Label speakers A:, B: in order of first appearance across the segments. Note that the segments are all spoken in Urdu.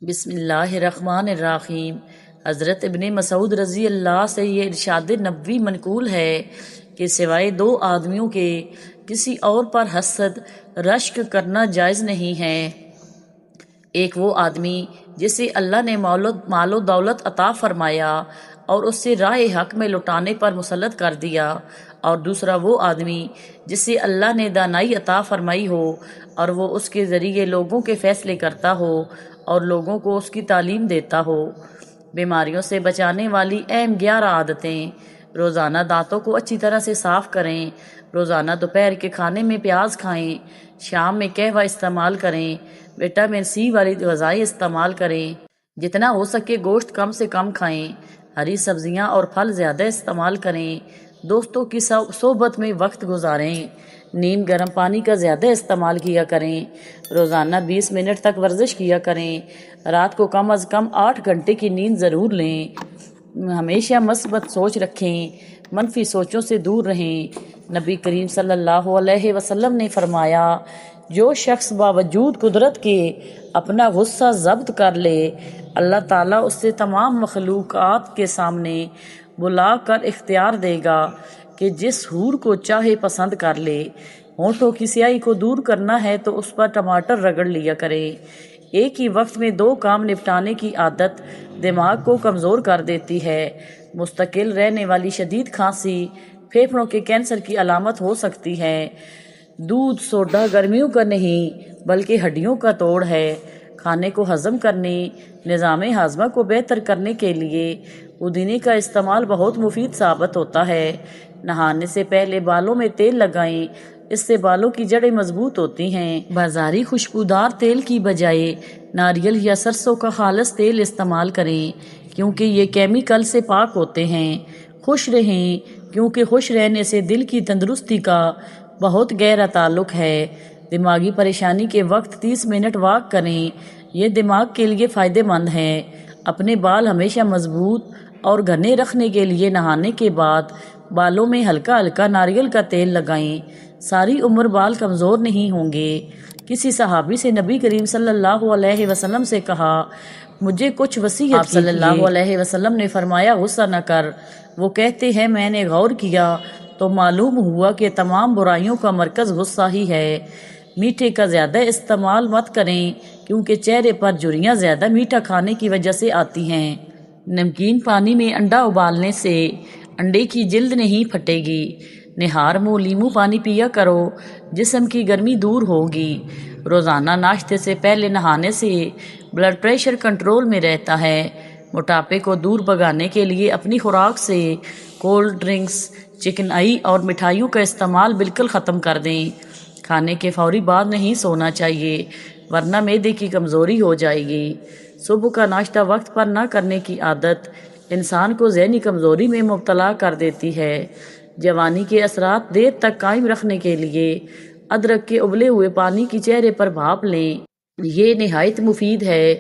A: بسم اللہ الرحمن الرحیم۔ حضرت ابن مسعود رضی اللہ سے یہ ارشاد نبوی منقول ہے کہ سوائے دو آدمیوں کے کسی اور پر حسد رشک کرنا جائز نہیں ہے۔ ایک وہ آدمی جسے اللہ نے مال و دولت عطا فرمایا اور اس سے راہ حق میں لٹانے پر مسلط کر دیا، اور دوسرا وہ آدمی جسے اللہ نے دانائی عطا فرمائی ہو اور وہ اس کے ذریعے لوگوں کے فیصلے کرتا ہو اور لوگوں کو اس کی تعلیم دیتا ہو۔ بیماریوں سے بچانے والی اہم 11 عادتیں۔ روزانہ دانتوں کو اچھی طرح سے صاف کریں۔ روزانہ دوپہر کے کھانے میں پیاز کھائیں۔ شام میں قہوہ استعمال کریں۔ وٹامن سی والی غذائیں استعمال کریں۔ جتنا ہو سکے گوشت کم سے کم کھائیں۔ ہری سبزیاں اور پھل زیادہ استعمال کریں۔ دوستوں کی صحبت میں وقت گزاریں۔ نیم گرم پانی کا زیادہ استعمال کیا کریں۔ روزانہ 20 منٹ تک ورزش کیا کریں۔ رات کو کم از کم 8 گھنٹے کی نیند ضرور لیں۔ ہمیشہ مثبت سوچ رکھیں۔ منفی سوچوں سے دور رہیں۔ نبی کریم صلی اللہ علیہ وسلم نے فرمایا، جو شخص باوجود قدرت کے اپنا غصہ ضبط کر لے، اللہ تعالیٰ اس سے تمام مخلوقات کے سامنے بلا کر اختیار دے گا کہ جس حور کو چاہے پسند کر لے۔ ہونٹوں کی سیاہی کو دور کرنا ہے تو اس پر ٹماٹر رگڑ لیا کرے۔ ایک ہی وقت میں 2 کام نپٹانے کی عادت دماغ کو کمزور کر دیتی ہے۔ مستقل رہنے والی شدید کھانسی پھیپھڑوں کے کینسر کی علامت ہو سکتی ہے۔ دودھ سوڈا گرمیوں کا نہیں بلکہ ہڈیوں کا توڑ ہے۔ کھانے کو ہضم کرنے، نظام ہاضمہ کو بہتر کرنے کے لیے پودینے کا استعمال بہت مفید ثابت ہوتا ہے۔ نہانے سے پہلے بالوں میں تیل لگائیں، اس سے بالوں کی جڑیں مضبوط ہوتی ہیں۔ بازاری خوشبودار تیل کی بجائے ناریل یا سرسوں کا خالص تیل استعمال کریں کیونکہ یہ کیمیکل سے پاک ہوتے ہیں۔ خوش رہیں کیونکہ خوش رہنے سے دل کی تندرستی کا بہت گہرا تعلق ہے۔ دماغی پریشانی کے وقت 30 منٹ واک کریں، یہ دماغ کے لیے فائدہ مند ہے۔ اپنے بال ہمیشہ مضبوط اور گھنے رکھنے کے لیے نہانے کے بعد بالوں میں ہلکا ہلکا ناریل کا تیل لگائیں، ساری عمر بال کمزور نہیں ہوں گے۔ کسی صحابی سے نبی کریم صلی اللہ علیہ وسلم سے کہا، مجھے کچھ وصیت کیجیے۔ آپ صلی اللہ علیہ وسلم نے فرمایا، غصہ نہ کر۔ وہ کہتے ہیں، میں نے غور کیا تو معلوم ہوا کہ تمام برائیوں کا مرکز غصہ ہی ہے۔ میٹھے کا زیادہ استعمال مت کریں کیونکہ چہرے پر جھریاں زیادہ میٹھا کھانے کی وجہ سے آتی ہیں۔ نمکین پانی میں انڈا ابالنے سے انڈے کی جلد نہیں پھٹے گی۔ نہار منہ لیمو پانی پیا کرو، جسم کی گرمی دور ہوگی۔ روزانہ ناشتے سے پہلے نہانے سے بلڈ پریشر کنٹرول میں رہتا ہے۔ موٹاپے کو دور بھگانے کے لیے اپنی خوراک سے کولڈ ڈرنکس، چکنائی اور مٹھائیوں کا استعمال بالکل ختم کر دیں۔ کھانے کے فوری بعد نہیں سونا چاہیے ورنہ معدے کی کمزوری ہو جائے گی۔ صبح کا ناشتہ وقت پر نہ کرنے کی عادت انسان کو ذہنی کمزوری میں مبتلا کر دیتی ہے۔ جوانی کے اثرات دیر تک قائم رکھنے کے لیے ادرک کے ابلے ہوئے پانی کی چہرے پر بھاپ لیں، یہ نہایت مفید ہے۔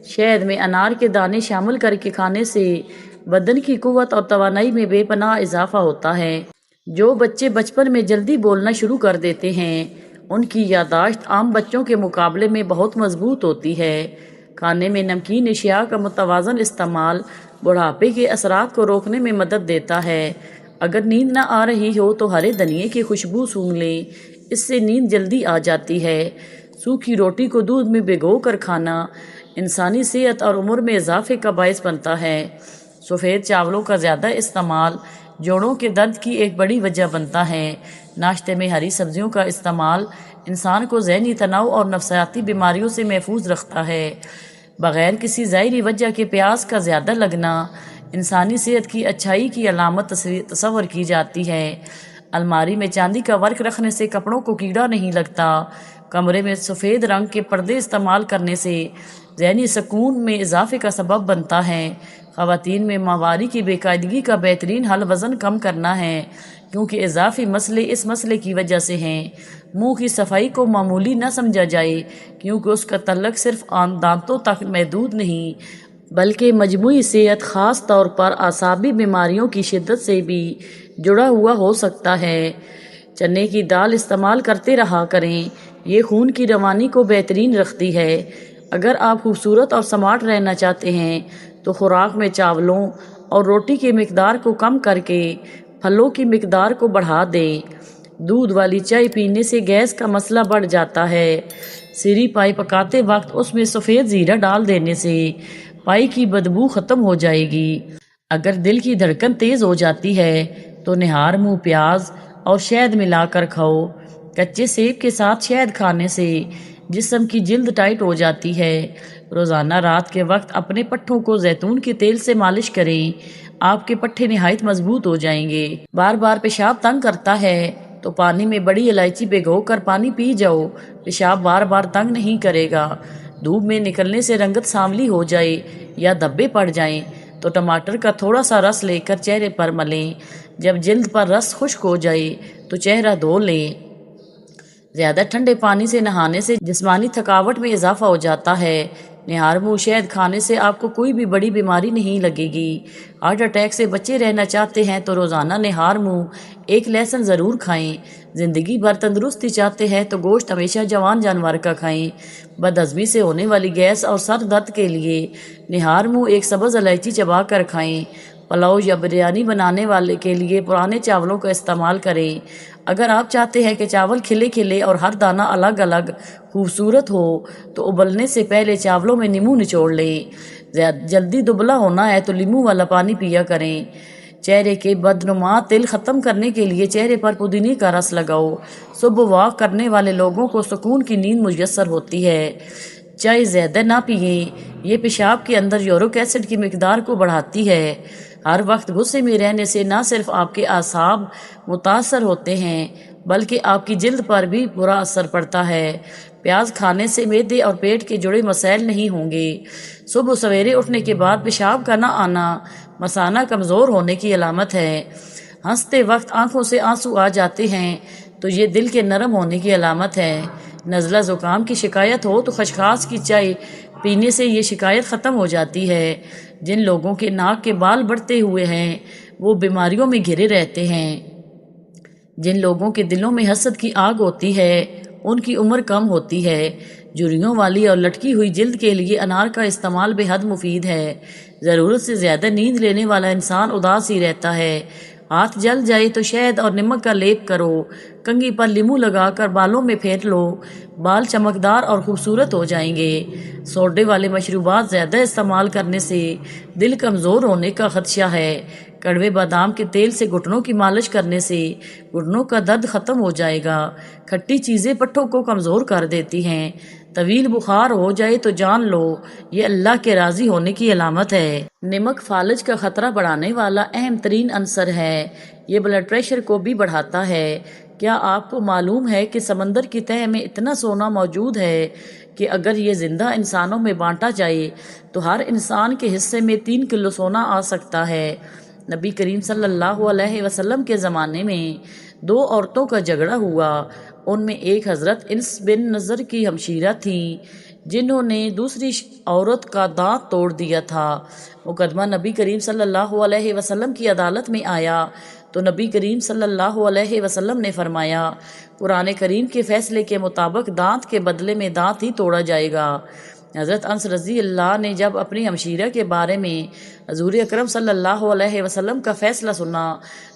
A: شہد میں انار کے دانے شامل کر کے کھانے سے بدن کی قوت اور توانائی میں بے پناہ اضافہ ہوتا ہے۔ جو بچے بچپن میں جلدی بولنا شروع کر دیتے ہیں ان کی یادداشت عام بچوں کے مقابلے میں بہت مضبوط ہوتی ہے۔ کھانے میں نمکین اشیاء کا متوازن استعمال بڑھاپے کے اثرات کو روکنے میں مدد دیتا ہے۔ اگر نیند نہ آ رہی ہو تو ہرے دھنیے کی خوشبو سونگھ لیں، اس سے نیند جلدی آ جاتی ہے۔ سوکھی روٹی کو دودھ میں بھگو کر کھانا انسانی صحت اور عمر میں اضافے کا باعث بنتا ہے۔ سفید چاولوں کا زیادہ استعمال جوڑوں کے درد کی ایک بڑی وجہ بنتا ہے۔ ناشتے میں ہری سبزیوں کا استعمال انسان کو ذہنی تناؤ اور نفسیاتی بیماریوں سے محفوظ رکھتا ہے۔ بغیر کسی ظاہری وجہ کے پیاس کا زیادہ لگنا انسانی صحت کی اچھائی کی علامت تصور کی جاتی ہے۔ الماری میں چاندی کا ورق رکھنے سے کپڑوں کو کیڑا نہیں لگتا۔ کمرے میں سفید رنگ کے پردے استعمال کرنے سے ذہنی سکون میں اضافے کا سبب بنتا ہے۔ خواتین میں ماہواری کی بے قاعدگی کا بہترین حل وزن کم کرنا ہے کیونکہ اضافی مسئلے اس مسئلے کی وجہ سے ہیں۔ منہ کی صفائی کو معمولی نہ سمجھا جائے کیونکہ اس کا تعلق صرف دانتوں تک محدود نہیں بلکہ مجموعی صحت، خاص طور پر اعصابی بیماریوں کی شدت سے بھی جڑا ہوا ہو سکتا ہے۔ چنے کی دال استعمال کرتے رہا کریں، یہ خون کی روانی کو بہترین رکھتی ہے۔ اگر آپ خوبصورت اور سمارٹ رہنا چاہتے ہیں تو خوراک میں چاولوں اور روٹی کی مقدار کو کم کر کے پھلوں کی مقدار کو بڑھا دیں۔ دودھ والی چائے پینے سے گیس کا مسئلہ بڑھ جاتا ہے۔ سری پائی پکاتے وقت اس میں سفید زیرہ ڈال دینے سے پائی کی بدبو ختم ہو جائے گی۔ اگر دل کی دھڑکن تیز ہو جاتی ہے تو نہار منہ پیاز اور شہد ملا کر کھاؤ۔ کچے سیب کے ساتھ شہد کھانے سے جسم کی جلد ٹائٹ ہو جاتی ہے۔ روزانہ رات کے وقت اپنے پٹھوں کو زیتون کے تیل سے مالش کریں، آپ کے پٹھے نہایت مضبوط ہو جائیں گے۔ بار بار پیشاب تنگ کرتا ہے تو پانی میں بڑی الائچی بھگو کر پانی پی جاؤ، پیشاب بار بار تنگ نہیں کرے گا۔ دھوپ میں نکلنے سے رنگت سانولی ہو جائے یا دھبے پڑ جائیں تو ٹماٹر کا تھوڑا سا رس لے کر چہرے پر ملیں۔ جب جلد پر رس خشک ہو جائے تو چہرہ دھو لیں۔ زیادہ ٹھنڈے پانی سے نہانے سے جسمانی تھکاوٹ میں اضافہ ہو جاتا ہے۔ نہار منہ شہد کھانے سے آپ کو کوئی بھی بڑی بیماری نہیں لگے گی۔ ہارٹ اٹیک سے بچے رہنا چاہتے ہیں تو روزانہ نہار منہ ایک لہسن ضرور کھائیں۔ زندگی بھر تندرستی چاہتے ہیں تو گوشت ہمیشہ جوان جانور کا کھائیں۔ بد ہضمی سے ہونے والی گیس اور سر درد کے لیے نہار منہ ایک سبز الائچی چبا کر کھائیں۔ پلاؤ یا بریانی بنانے والے کے لیے پرانے چاولوں کا استعمال کریں۔ اگر آپ چاہتے ہیں کہ چاول کھلے کھلے اور ہر دانہ الگ الگ خوبصورت ہو تو ابلنے سے پہلے چاولوں میں لیموں نچوڑ لیں۔ جلدی دبلا ہونا ہے تو لیموں والا پانی پیا کریں۔ چہرے کے بدنما تل ختم کرنے کے لیے چہرے پر پودینے کا رس لگاؤ۔ صبح واک کرنے والے لوگوں کو سکون کی نیند میسر ہوتی ہے۔ چائے زیادہ نہ پئیں، یہ پیشاب کے اندر یورک ایسڈ کی مقدار کو بڑھاتی ہے۔ ہر وقت غصے میں رہنے سے نہ صرف آپ کے اعصاب متاثر ہوتے ہیں بلکہ آپ کی جلد پر بھی برا اثر پڑتا ہے۔ پیاز کھانے سے معدے اور پیٹ کے جڑے مسائل نہیں ہوں گے۔ صبح سویرے اٹھنے کے بعد پیشاب کا نہ آنا مثانہ کمزور ہونے کی علامت ہے۔ ہنستے وقت آنکھوں سے آنسو آ جاتے ہیں تو یہ دل کے نرم ہونے کی علامت ہے۔ نزلہ زکام کی شکایت ہو تو خشخاش کی چائے پینے سے یہ شکایت ختم ہو جاتی ہے۔ جن لوگوں کے ناک کے بال بڑھتے ہوئے ہیں وہ بیماریوں میں گھرے رہتے ہیں۔ جن لوگوں کے دلوں میں حسد کی آگ ہوتی ہے ان کی عمر کم ہوتی ہے۔ جھریوں والی اور لٹکی ہوئی جلد کے لیے انار کا استعمال بے حد مفید ہے۔ ضرورت سے زیادہ نیند لینے والا انسان اداس ہی رہتا ہے۔ ہاتھ جل جائے تو شہد اور نمک کا لیپ کرو، کنگھی پر لیموں لگا کر بالوں میں پھیر لو، بال چمکدار اور خوبصورت ہو جائیں گے۔ سوڈے والے مشروبات زیادہ استعمال کرنے سے دل کمزور ہونے کا خدشہ ہے۔ کڑوے بادام کے تیل سے گھٹنوں کی مالش کرنے سے گھٹنوں کا درد ختم ہو جائے گا۔ کھٹی چیزیں پٹھوں کو کمزور کر دیتی ہیں۔ طویل بخار ہو جائے تو جان لو یہ اللہ کے راضی ہونے کی علامت ہے۔ نمک فالج کا خطرہ بڑھانے والا اہم ترین عنصر ہے۔ یہ بلڈ پریشر کو بھی بڑھاتا ہے۔ کیا آپ کو معلوم ہے کہ سمندر کی تہہ میں اتنا سونا موجود ہے کہ اگر یہ زندہ انسانوں میں بانٹا جائے تو ہر انسان کے حصے میں 3 کلو سونا آ سکتا ہے۔ نبی کریم صلی اللہ علیہ وسلم کے زمانے میں 2 عورتوں کا جھگڑا ہوا۔ ان میں ایک حضرت انس بن نضر کی ہمشیرہ تھیں جنہوں نے دوسری عورت کا دانت توڑ دیا تھا۔ مقدمہ نبی کریم صلی اللہ علیہ وسلم کی عدالت میں آیا تو نبی کریم صلی اللہ علیہ وسلم نے فرمایا، قرآن کریم کے فیصلے کے مطابق دانت کے بدلے میں دانت ہی توڑا جائے گا۔ حضرت انس رضی اللہ نے جب اپنی ہمشیرہ کے بارے میں حضور اکرم صلی اللہ علیہ وسلم کا فیصلہ سنا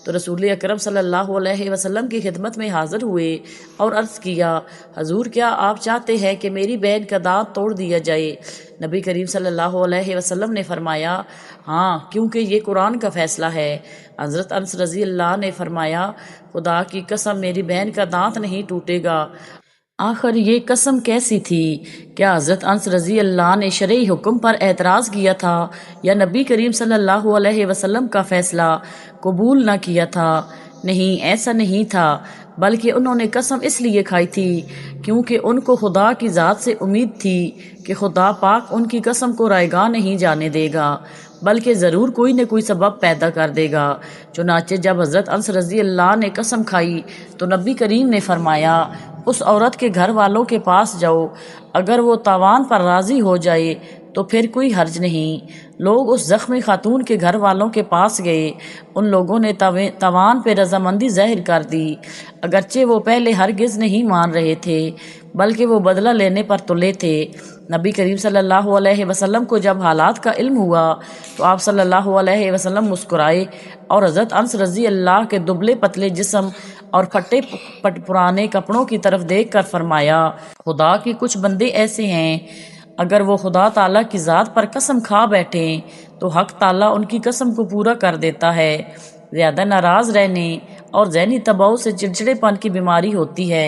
A: تو رسول اکرم صلی اللہ علیہ وسلم کی خدمت میں حاضر ہوئے اور عرض کیا، حضور کیا آپ چاہتے ہیں کہ میری بہن کا دانت توڑ دیا جائے؟ نبی کریم صلی اللہ علیہ وسلم نے فرمایا، ہاں، کیونکہ یہ قرآن کا فیصلہ ہے۔ حضرت انس رضی اللہ نے فرمایا، خدا کی قسم میری بہن کا دانت نہیں ٹوٹے گا۔ آخر یہ قسم کیسی تھی؟ کیا حضرت انس رضی اللہ نے شرعی حکم پر اعتراض کیا تھا یا نبی کریم صلی اللہ علیہ وسلم کا فیصلہ قبول نہ کیا تھا؟ نہیں، ایسا نہیں تھا، بلکہ انہوں نے قسم اس لیے کھائی تھی کیونکہ ان کو خدا کی ذات سے امید تھی کہ خدا پاک ان کی قسم کو رائیگاں نہیں جانے دے گا بلکہ ضرور کوئی نہ کوئی سبب پیدا کر دے گا۔ چنانچہ جب حضرت انس رضی اللہ نے قسم کھائی تو نبی کریم نے فرمایا، اس عورت کے گھر والوں کے پاس جاؤ، اگر وہ تاوان پر راضی ہو جائے تو پھر کوئی حرج نہیں۔ لوگ اس زخمی خاتون کے گھر والوں کے پاس گئے۔ ان لوگوں نے توان پہ رضامندی ظاہر کر دی، اگرچہ وہ پہلے ہرگز نہیں مان رہے تھے، بلکہ وہ بدلہ لینے پر تلے تھے۔ نبی کریم صلی اللہ علیہ وسلم کو جب حالات کا علم ہوا تو آپ صلی اللہ علیہ وسلم مسکرائے اور حضرت انس رضی اللہ کے دبلے پتلے جسم اور پھٹے پرانے کپڑوں کی طرف دیکھ کر فرمایا، خدا کے کچھ بندے ایسے ہیں، اگر وہ خدا تعالیٰ کی ذات پر قسم کھا بیٹھیں تو حق تعالیٰ ان کی قسم کو پورا کر دیتا ہے۔ زیادہ ناراض رہنے اور ذہنی دباؤ سے چڑچڑے پن کی بیماری ہوتی ہے۔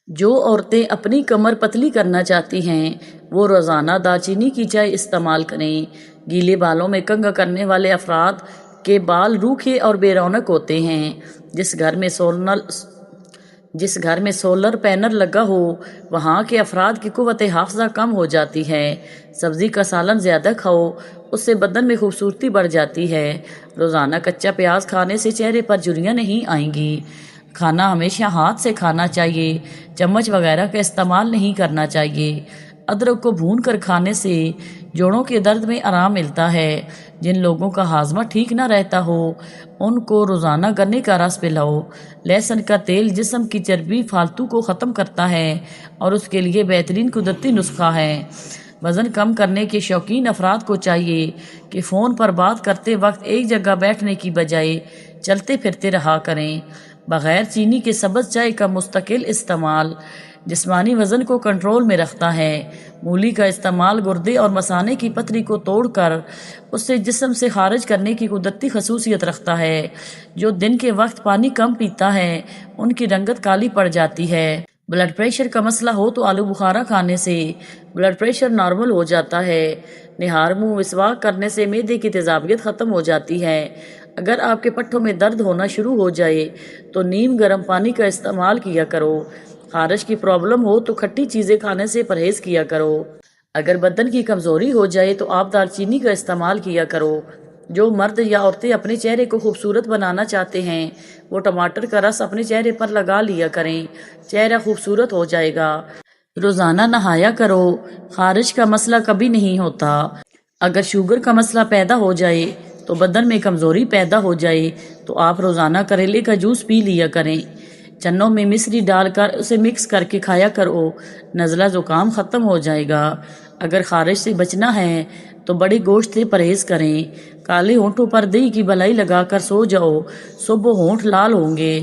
A: جو عورتیں اپنی کمر پتلی کرنا چاہتی ہیں وہ روزانہ دارچینی کی چائے استعمال کریں۔ گیلے بالوں میں کنگھا کرنے والے افراد کے بال روکھے اور بے رونق ہوتے ہیں۔ جس گھر میں سولر پینل لگا ہو وہاں کے افراد کی قوت حافظہ کم ہو جاتی ہے۔ سبزی کا سالن زیادہ کھاؤ، اس سے بدن میں خوبصورتی بڑھ جاتی ہے۔ روزانہ کچا پیاز کھانے سے چہرے پر جھریاں نہیں آئیں گی۔ کھانا ہمیشہ ہاتھ سے کھانا چاہیے، چمچ وغیرہ کا استعمال نہیں کرنا چاہیے۔ ادرک کو بھون کر کھانے سے جوڑوں کے درد میں آرام ملتا ہے۔ جن لوگوں کا ہاضمہ ٹھیک نہ رہتا ہو ان کو روزانہ گنے کا رس پلاؤ۔ لہسن کا تیل جسم کی چربی فالتو کو ختم کرتا ہے اور اس کے لیے بہترین قدرتی نسخہ ہے۔ وزن کم کرنے کے شوقین افراد کو چاہیے کہ فون پر بات کرتے وقت ایک جگہ بیٹھنے کی بجائے چلتے پھرتے رہا کریں۔ بغیر چینی کے سبز چائے کا مستقل استعمال جسمانی وزن کو کنٹرول میں رکھتا ہے۔ مولی کا استعمال گردے اور مثانے کی پتھری کو توڑ کر اسے جسم سے خارج کرنے کی قدرتی خصوصیت رکھتا ہے۔ جو دن کے وقت پانی کم پیتا ہے ان کی رنگت کالی پڑ جاتی ہے۔ بلڈ پریشر کا مسئلہ ہو تو آلو بخارا کھانے سے بلڈ پریشر نارمل ہو جاتا ہے۔ نہار منہ مسواک کرنے سے معدے کی تیزابیت ختم ہو جاتی ہے۔ اگر آپ کے پٹھوں میں درد ہونا شروع ہو جائے تو نیم گرم پانی کا استعمال کیا کرو۔ خارش کی پرابلم ہو تو کھٹی چیزیں کھانے سے پرہیز کیا کرو۔ اگر بدن کی کمزوری ہو جائے تو آپ دارچینی کا استعمال کیا کرو۔ جو مرد یا عورتیں اپنے چہرے کو خوبصورت بنانا چاہتے ہیں وہ ٹماٹر کا رس اپنے چہرے پر لگا لیا کریں، چہرہ خوبصورت ہو جائے گا۔ روزانہ نہایا کرو، خارش کا مسئلہ کبھی نہیں ہوتا۔ اگر شوگر کا مسئلہ پیدا ہو جائے تو بدن میں کمزوری پیدا ہو جائے تو آپ روزانہ کریلے کا جوس پی لیا کریں۔ چنوں میں مصری ڈال کر اسے مکس کر کے کھایا کرو، نزلہ زکام ختم ہو جائے گا۔ اگر خارش سے بچنا ہے تو بڑے گوشت سے پرہیز کریں۔ کالے ہونٹوں پر دہی کی بلائی لگا کر سو جاؤ، صبح ہونٹ لال ہوں گے۔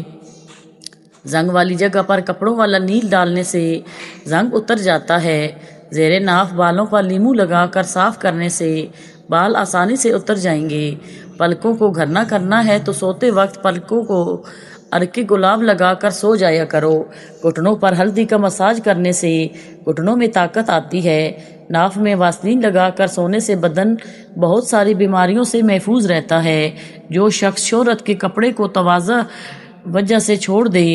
A: زنگ والی جگہ پر کپڑوں والا نیل ڈالنے سے زنگ اتر جاتا ہے۔ زیر ناف بالوں پر لیمو لگا کر صاف کرنے سے بال آسانی سے اتر جائیں گے۔ پلکوں کو گھرنا کرنا ہے تو سوتے وقت پلکوں کو عرق گلاب لگا کر سو جایا کرو۔ گھٹنوں پر ہلدی کا مساج کرنے سے گھٹنوں میں طاقت آتی ہے۔ ناف میں واسلین لگا کر سونے سے بدن بہت ساری بیماریوں سے محفوظ رہتا ہے۔ جو شخص شہرت کے کپڑے کو تواضع وجہ سے چھوڑ دے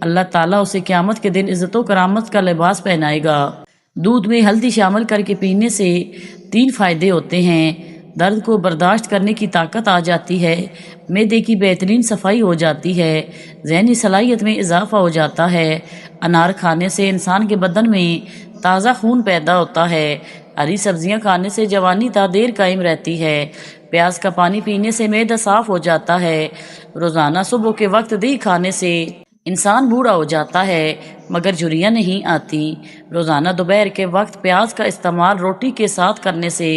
A: اللہ تعالیٰ اسے قیامت کے دن عزت و کرامت کا لباس پہنائے گا۔ دودھ میں ہلدی شامل کر کے پینے سے 3 فائدے ہوتے ہیں۔ درد کو برداشت کرنے کی طاقت آ جاتی ہے، معدے کی بہترین صفائی ہو جاتی ہے، ذہنی صلاحیت میں اضافہ ہو جاتا ہے۔ انار کھانے سے انسان کے بدن میں تازہ خون پیدا ہوتا ہے۔ ہری سبزیاں کھانے سے جوانی تا دیر قائم رہتی ہے۔ پیاز کا پانی پینے سے معدہ صاف ہو جاتا ہے۔ روزانہ صبح کے وقت دہی کھانے سے انسان بوڑھا ہو جاتا ہے مگر جھریاں نہیں آتی۔ روزانہ دوپہر کے وقت پیاز کا استعمال روٹی کے ساتھ کرنے سے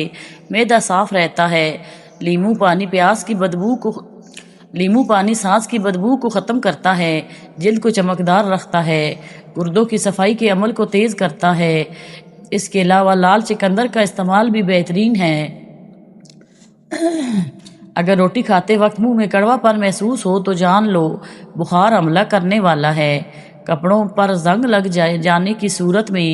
A: معدہ صاف رہتا ہے۔ لیمو پانی سانس کی بدبو کو ختم کرتا ہے، جلد کو چمکدار رکھتا ہے، گردوں کی صفائی کے عمل کو تیز کرتا ہے۔ اس کے علاوہ لال چقندر کا استعمال بھی بہترین ہے۔ اگر روٹی کھاتے وقت منہ میں کڑوا پن محسوس ہو تو جان لو بخار حملہ کرنے والا ہے۔ کپڑوں پر زنگ لگ جانے کی صورت میں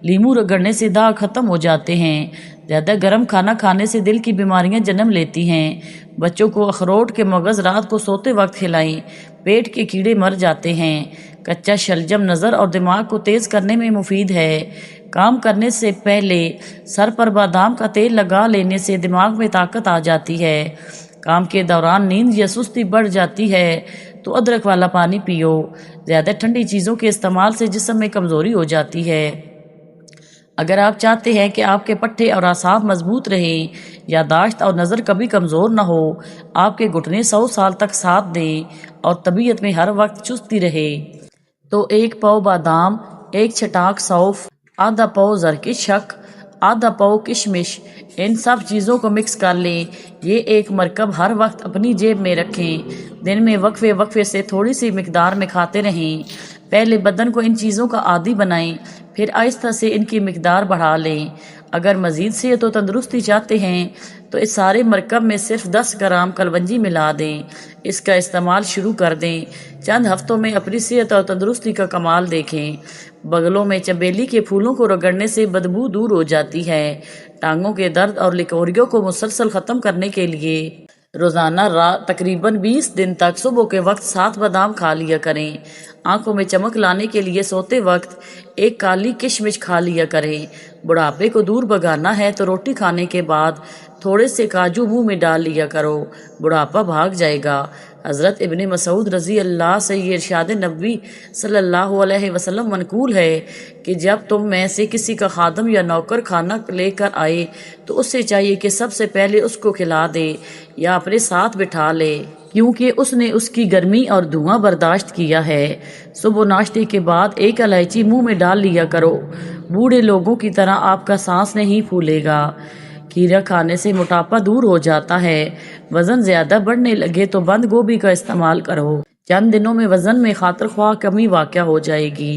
A: لیمو رگڑنے سے داغ ختم ہو جاتے ہیں۔ زیادہ گرم کھانا کھانے سے دل کی بیماریاں جنم لیتی ہیں۔ بچوں کو اخروٹ کے مغز رات کو سوتے وقت کھلائیں، پیٹ کے کیڑے مر جاتے ہیں۔ کچا شلجم نظر اور دماغ کو تیز کرنے میں مفید ہے۔ کام کرنے سے پہلے سر پر بادام کا تیل لگا لینے سے دماغ میں طاقت آ جاتی ہے۔ کام کے دوران نیند یا سستی بڑھ جاتی ہے تو ادرک والا پانی پیو۔ زیادہ ٹھنڈی چیزوں کے استعمال سے جسم میں کمزوری ہو جاتی ہے۔ اگر آپ چاہتے ہیں کہ آپ کے پٹھے اور اعصاب مضبوط رہیں، یادداشت اور نظر کبھی کمزور نہ ہو، آپ کے گھٹنے 100 سال تک ساتھ دیں اور طبیعت میں ہر وقت چستی رہے، تو 1 پاؤ بادام، 1 چھٹاک سونف، آدھا پاؤ زر کی شک، آدھا پاؤ کشمش، ان سب چیزوں کو مکس کر لیں۔ یہ ایک مرکب ہر وقت اپنی جیب میں رکھیں، دن میں وقفے وقفے سے تھوڑی سی مقدار میں کھاتے رہیں۔ پہلے بدن کو ان چیزوں کا عادی بنائیں، پھر آہستہ سے ان کی مقدار بڑھا لیں۔ اگر مزید صحت و تندرستی چاہتے ہیں تو اس سارے مرکب میں صرف 10 گرام کلونجی ملا دیں، اس کا استعمال شروع کر دیں۔ چند ہفتوں میں اپنی صحت اور تندرستی کا کمال دیکھیں۔ بغلوں میں چنبیلی کے پھولوں کو رگڑنے سے بدبو دور ہو جاتی ہے۔ ٹانگوں کے درد اور لکوریوں کو مسلسل ختم کرنے کے لیے روزانہ تقریباً 20 دن تک صبح کے وقت 7 بادام کھا لیا کریں۔ آنکھوں میں چمک لانے کے لیے سوتے وقت 1 کالی کشمش کھا لیا کریں۔ بڑھاپے کو دور بھگانا ہے تو روٹی کھانے کے بعد تھوڑے سے کاجو منہ میں ڈال لیا کرو، بڑھاپا بھاگ جائے گا۔ حضرت ابن مسعود رضی اللہ سے یہ ارشاد نبوی صلی اللہ علیہ وسلم منقول ہے کہ جب تم میں سے کسی کا خادم یا نوکر کھانا لے کر آئے تو اس سے چاہیے کہ سب سے پہلے اس کو کھلا دے یا اپنے ساتھ بٹھا لے، کیونکہ اس نے اس کی گرمی اور دھواں برداشت کیا ہے۔ صبح ناشتے کے بعد 1 الائچی منہ میں ڈال لیا کرو، بوڑھے لوگوں کی طرح آپ کا سانس نہیں پھولے گا۔ کھیرا کھانے سے موٹاپا دور ہو جاتا ہے۔ وزن زیادہ بڑھنے لگے تو بند گوبھی کا استعمال کرو، چند دنوں میں وزن میں خاطر خواہ کمی واقع ہو جائے گی۔